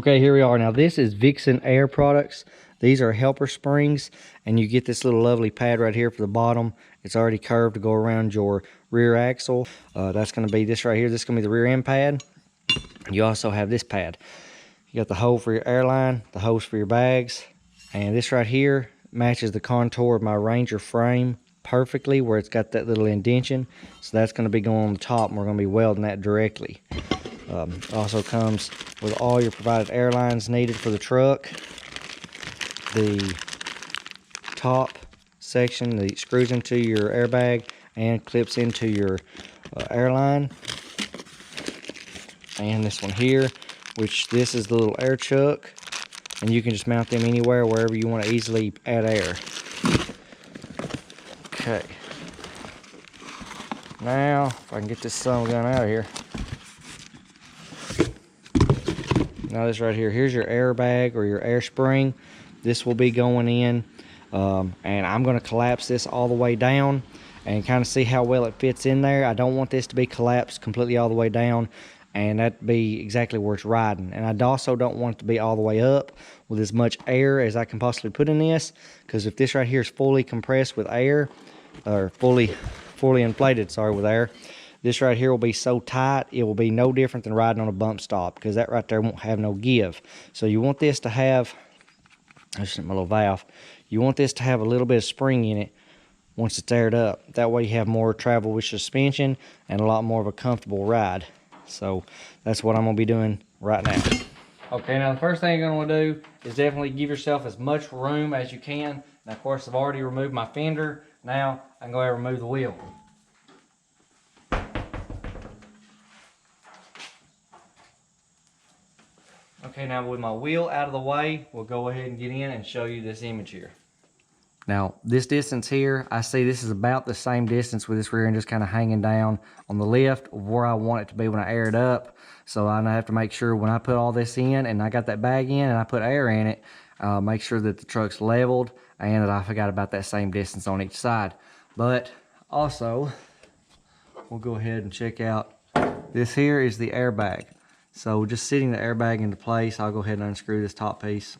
Okay, here we are. Now this is Vixen Air products. These are helper springs, and you get this little lovely pad right here for the bottom. It's already curved to go around your rear axle. That's going to be this right here. This is going to be the rear end pad. You also have this pad. You got the hole for your airline, the hose for your bags, and this right here matches the contour of my Ranger frame perfectly, where it's got that little indentation. So that's going to be going on the top, and we're going to be welding that directly. Also comes with all your provided airlines needed for the truck. The top section that screws into your airbag and clips into your airline. And this one here, which this is the little air chuck, and you can just mount them anywhere, wherever you want to easily add air. Okay. Now, if I can get this son of a gun out of here. Now this right here, here's your airbag or your air spring. This will be going in, and I'm going to collapse this all the way down and kind of see how well it fits in there. I don't want this to be collapsed completely all the way down, and that'd be exactly where it's riding. And I also don't want it to be all the way up with as much air as I can possibly put in this, because if this right here is fully compressed with air, or fully inflated, sorry, with air, this right here will be so tight, it will be no different than riding on a bump stop, because that right there won't have no give. So you want this to have, this is my little valve, you want this to have a little bit of spring in it once it's aired up. That way you have more travel with suspension and a lot more of a comfortable ride. So that's what I'm going to be doing right now. Okay, now the first thing you're going to do is definitely give yourself as much room as you can. Now, of course, I've already removed my fender. Now I can go ahead and remove the wheel. Okay, now with my wheel out of the way, we'll go ahead and get in and show you this image here. Now, this distance here, I see this is about the same distance with this rear end just kind of hanging down on the lift of where I want it to be when I air it up. So I have to make sure when I put all this in and I got that bag in and I put air in it, make sure that the truck's leveled and that I forgot about that same distance on each side. But also, we'll go ahead and check out, this here is the airbag. So just sitting the airbag into place, I'll go ahead and unscrew this top piece.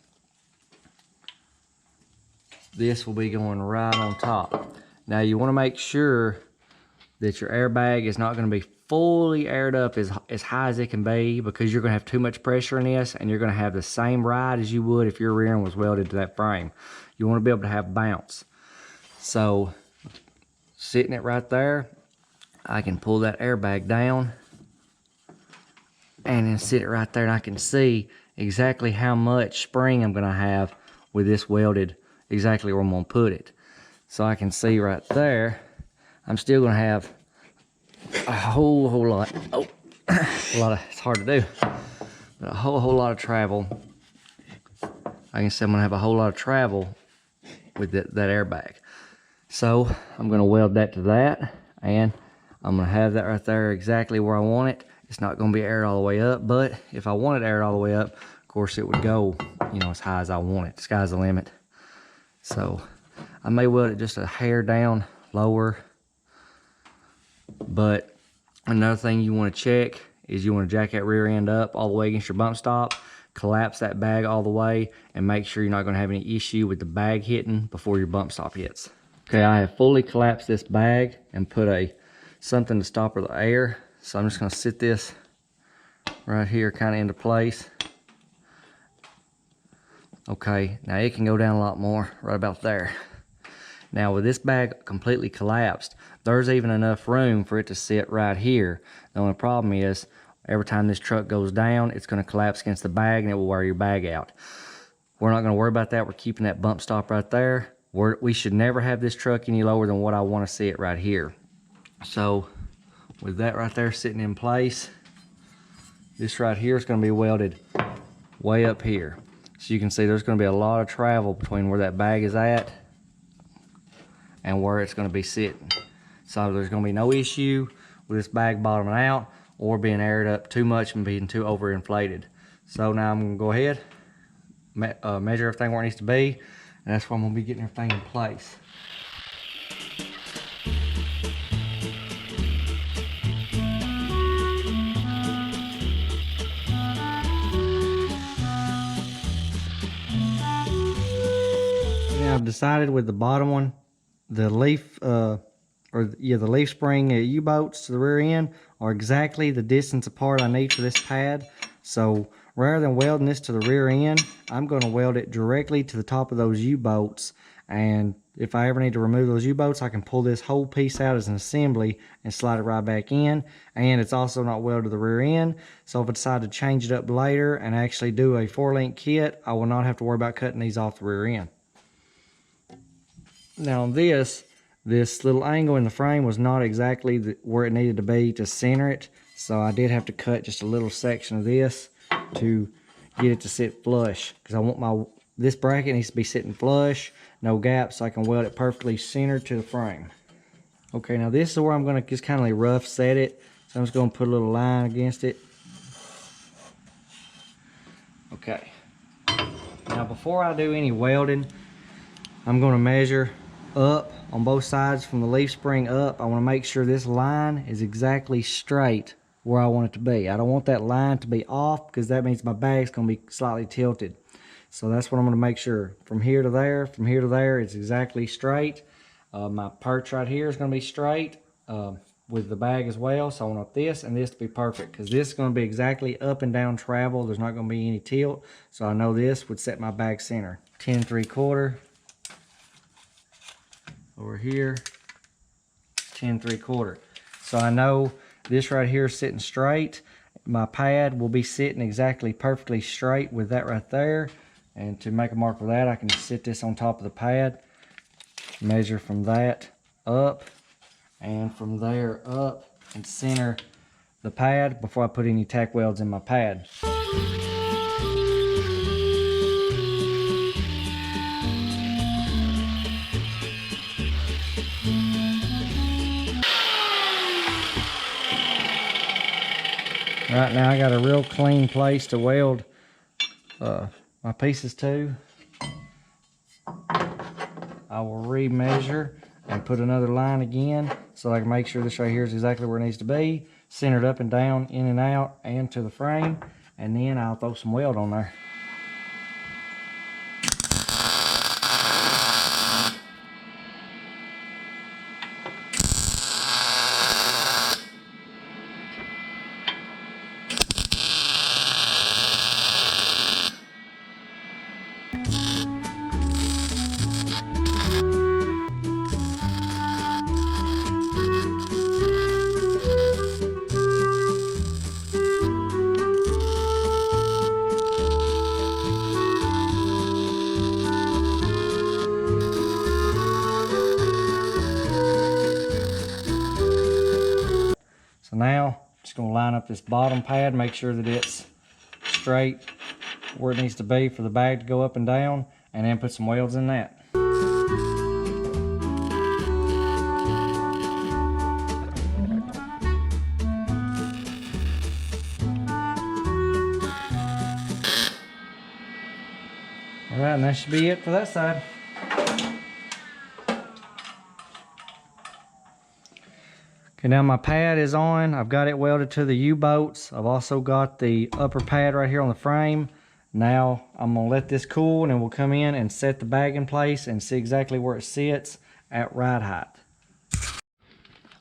This will be going right on top. Now you want to make sure that your airbag is not going to be fully aired up as high as it can be, because you're going to have too much pressure in this and you're going to have the same ride as you would if your rear end was welded to that frame. You want to be able to have bounce. So sitting it right there, I can pull that airbag down and then sit it right there, and I can see exactly how much spring I'm going to have with this welded exactly where I'm going to put it. So I can see right there, I'm still going to have a whole lot, it's hard to do, but a whole lot of travel. I can see I'm going to have a whole lot of travel with that airbag. So I'm going to weld that to that, and I'm going to have that right there exactly where I want it. It's not going to be aired all the way up, but if I wanted it aired all the way up, of course it would go, you know, as high as I want it. Sky's the limit. So I may weld it just a hair down lower. But another thing you want to check is you want to jack that rear end up all the way against your bump stop, collapse that bag all the way, and make sure you're not going to have any issue with the bag hitting before your bump stop hits. Okay, I have fully collapsed this bag and put something to stopper the air. So I'm just going to sit this right here kind of into place. Okay, now it can go down a lot more right about there. Now with this bag completely collapsed, there's even enough room for it to sit right here. The only problem is every time this truck goes down, it's going to collapse against the bag and it will wear your bag out. We're not going to worry about that. We're keeping that bump stop right there. We should never have this truck any lower than what I want to see it right here. So with that right there sitting in place, this right here is going to be welded way up here. So you can see there's going to be a lot of travel between where that bag is at and where it's going to be sitting. So there's going to be no issue with this bag bottoming out or being aired up too much and being too overinflated. So now I'm going to go ahead, measure everything where it needs to be, and that's where I'm going to be getting everything in place. I've decided with the bottom one, the leaf, the leaf spring U-bolts to the rear end are exactly the distance apart I need for this pad. So rather than welding this to the rear end, I'm going to weld it directly to the top of those U-bolts. And if I ever need to remove those U-bolts, I can pull this whole piece out as an assembly and slide it right back in. And it's also not welded to the rear end. So if I decide to change it up later and actually do a 4-link kit, I will not have to worry about cutting these off the rear end. Now this little angle in the frame was not exactly where it needed to be to center it. So I did have to cut just a little section of this to get it to sit flush. Because I want this bracket needs to be sitting flush, no gaps, so I can weld it perfectly centered to the frame. Okay, now this is where I'm going to just kind of rough set it. So I'm just going to put a little line against it. Okay. Now before I do any welding, I'm going to measure up on both sides from the leaf spring up. I want to make sure this line is exactly straight where I want it to be. I don't want that line to be off because that means my bag's going to be slightly tilted. So that's what I'm going to make sure. From here to there, it's exactly straight. My perch right here is going to be straight with the bag as well. So I want this and this to be perfect because this is going to be exactly up and down travel. There's not going to be any tilt. So I know this would set my bag center. 10 3/4. Over here, 10 3/4. So I know this right here is sitting straight. My pad will be sitting exactly perfectly straight with that right there. And to make a mark for that, I can just sit this on top of the pad, measure from that up, and from there up, and center the pad before I put any tack welds in my pad. Right now I got a real clean place to weld my pieces to. I will remeasure and put another line again so I can make sure this right here is exactly where it needs to be, centered up and down, in and out, and to the frame, and then I'll throw some weld on there. So now, I'm just going to line up this bottom pad, make sure that it's straight where it needs to be for the bag to go up and down, and then put some welds in that. Alright, and that should be it for that side. Okay, now my pad is on. I've got it welded to the U-bolts. I've also got the upper pad right here on the frame. Now I'm gonna let this cool and then we'll come in and set the bag in place and see exactly where it sits at ride height.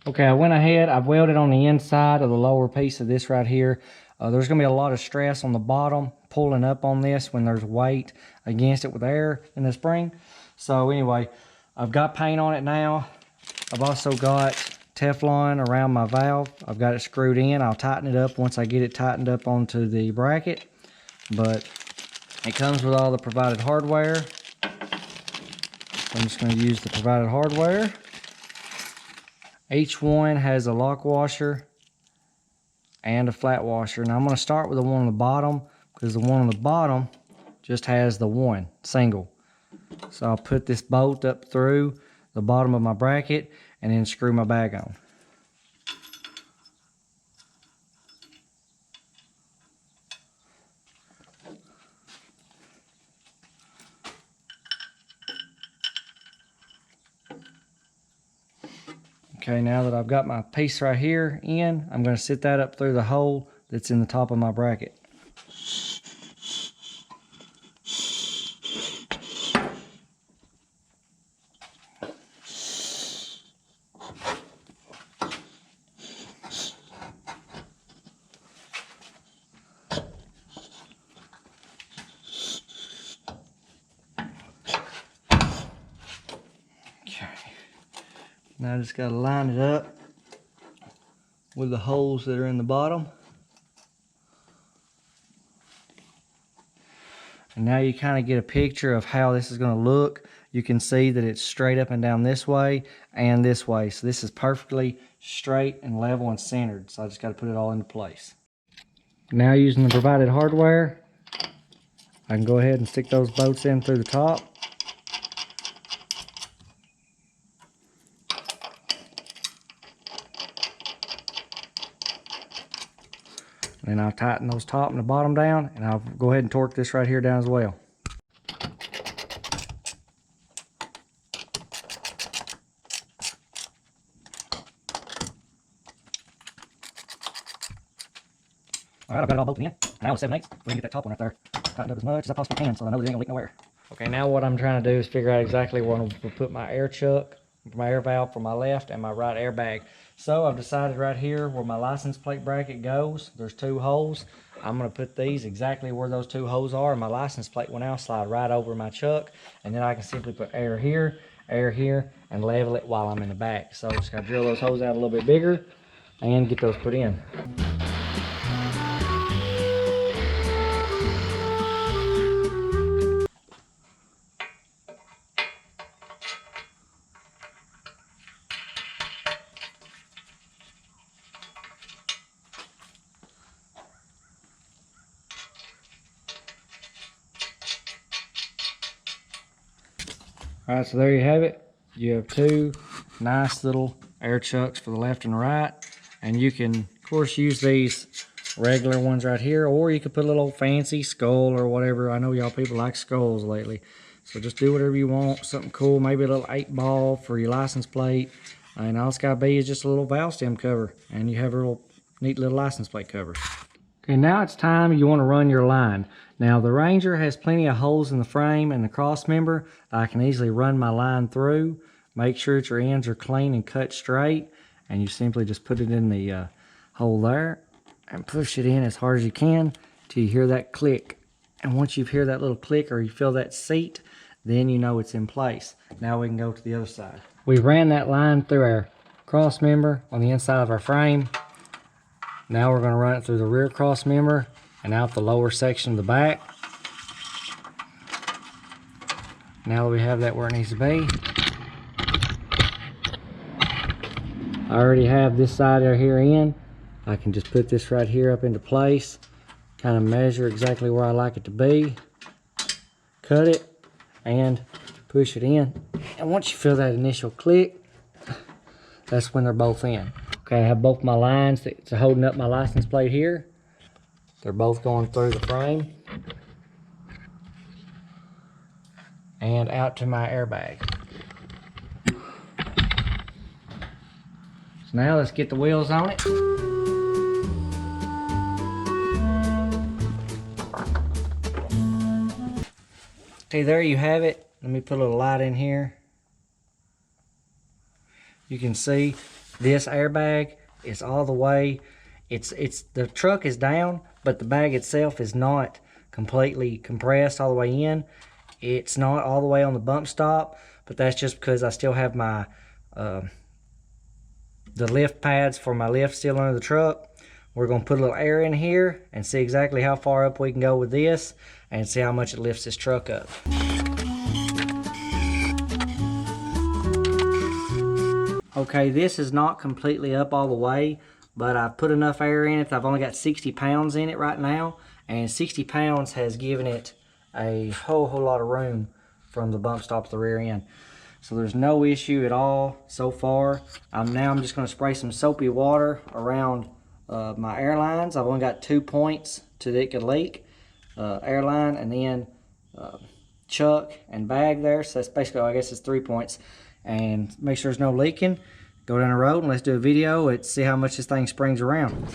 Okay, I went ahead, I've welded on the inside of the lower piece of this right here. There's gonna be a lot of stress on the bottom pulling up on this when there's weight against it with air in the spring. So anyway, I've got paint on it now. I've also got Teflon around my valve. I've got it screwed in. I'll tighten it up once I get it tightened up onto the bracket. But it comes with all the provided hardware. So I'm just going to use the provided hardware. Each one has a lock washer and a flat washer. Now I'm going to start with the one on the bottom because the one on the bottom just has the one single. So I'll put this bolt up through the bottom of my bracket and then screw my bag on. Okay, now that I've got my piece right here in, I'm going to sit that up through the hole that's in the top of my bracket. Now I just got to line it up with the holes that are in the bottom. And now you kind of get a picture of how this is going to look. You can see that it's straight up and down this way and this way. So this is perfectly straight and level and centered. So I just got to put it all into place. Now using the provided hardware, I can go ahead and stick those bolts in through the top. And I'll tighten those top and the bottom down, and I'll go ahead and torque this right here down as well. Alright, I've got it all bolted in. Now with 7/8, we can get that top one right there tightened up as much as I possibly can so I know that it ain't gonna leak nowhere. Okay, now what I'm trying to do is figure out exactly where I'm gonna put my air chuck, my air valve for my left, and my right airbag. So I've decided right here where my license plate bracket goes, there's 2 holes. I'm gonna put these exactly where those 2 holes are, and my license plate will now slide right over my chuck, and then I can simply put air here, and level it while I'm in the back. So just gotta drill those holes out a little bit bigger and get those put in. All right, so there you have it. You have 2 nice little air chucks for the left and right, and you can of course use these regular ones right here, or you could put a little fancy skull or whatever. I know y'all people like skulls lately, so just do whatever you want, something cool, maybe a little 8-ball for your license plate, and all it's gotta be is just a little valve stem cover, and you have a real neat little license plate cover. Okay, now it's time you want to run your line. Now the Ranger has plenty of holes in the frame and the cross member. I can easily run my line through. Make sure that your ends are clean and cut straight, and you simply just put it in the hole there and push it in as hard as you can till you hear that click. And once you hear that little click or you feel that seat, then you know it's in place. Now we can go to the other side. We ran that line through our cross member on the inside of our frame. Now we're going to run it through the rear cross member and out the lower section of the back. Now that we have that where it needs to be, I already have this side right here in. I can just put this right here up into place, kind of measure exactly where I like it to be, cut it, and push it in. And once you feel that initial click, that's when they're both in. Okay, I have both my lines that's holding up my license plate here. They're both going through the frame and out to my airbag. So now let's get the wheels on it. Okay, there you have it. Let me put a little light in here. You can see this airbag is all the way, the truck is down, but the bag itself is not completely compressed all the way in. It's not all the way on the bump stop, but that's just because I still have my the lift pads for my lift still under the truck. We're going to put a little air in here and see exactly how far up we can go with this and see how much it lifts this truck up. Okay, this is not completely up all the way, but I've put enough air in it that I've only got 60 pounds in it right now, and 60 pounds has given it a whole lot of room from the bump stop to the rear end. So there's no issue at all so far. Now I'm just going to spray some soapy water around my airlines. I've only got 2 points to that it could leak. Airline and then chuck and bag there. So that's basically, I guess it's 3 points. And make sure there's no leaking. Go down the road and let's do a video and see how much this thing springs around.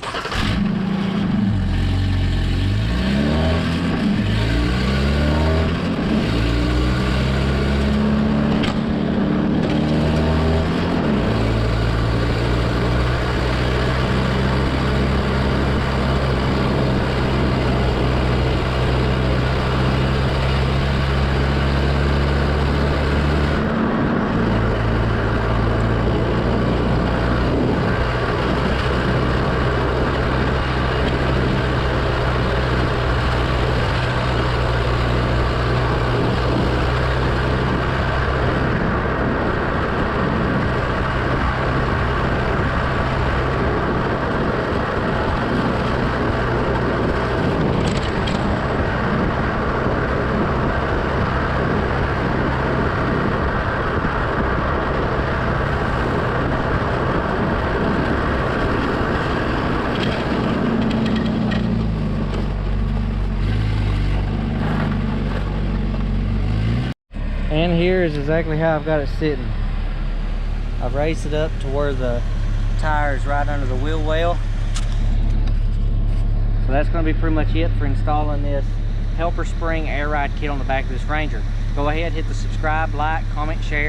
And here is exactly how I've got it sitting. I've raised it up to where the tire is right under the wheel well. So that's going to be pretty much it for installing this helper spring air ride kit on the back of this Ranger. Go ahead, hit the subscribe, like, comment, share.